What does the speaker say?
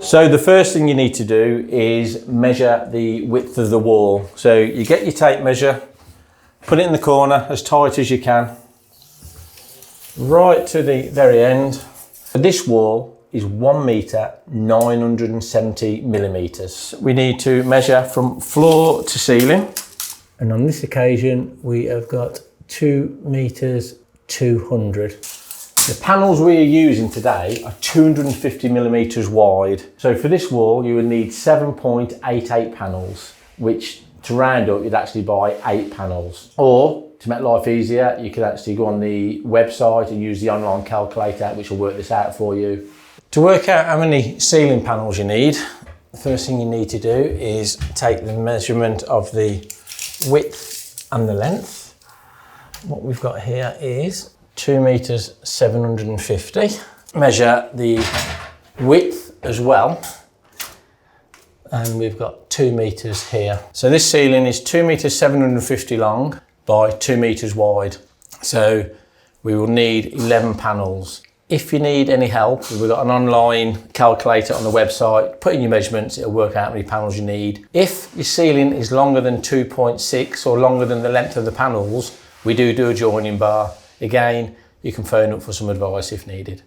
So the first thing you need to do is measure the width of the wall. So you get your tape measure, put it in the corner as tight as you can, right to the very end. This wall is 1 metre 970 millimetres. We need to measure from floor to ceiling. And on this occasion, we have got 2 metres 200. The panels we are using today are 250 millimetres wide. So for this wall, you would need 7.88 panels, which to round up, you'd actually buy 8 panels. Or to make life easier, you could actually go on the website and use the online calculator, which will work this out for you. To work out how many ceiling panels you need, the first thing you need to do is take the measurement of the width and the length. What we've got here is 2 metres 750. Measure the width as well. And we've got 2 metres here. So this ceiling is 2 metres 750 long by 2 metres wide. So we will need 11 panels. If you need any help, we've got an online calculator on the website. Put in your measurements, it'll work out how many panels you need. If your ceiling is longer than 2.6 or longer than the length of the panels, we do a joining bar. Again, you can phone up for some advice if needed.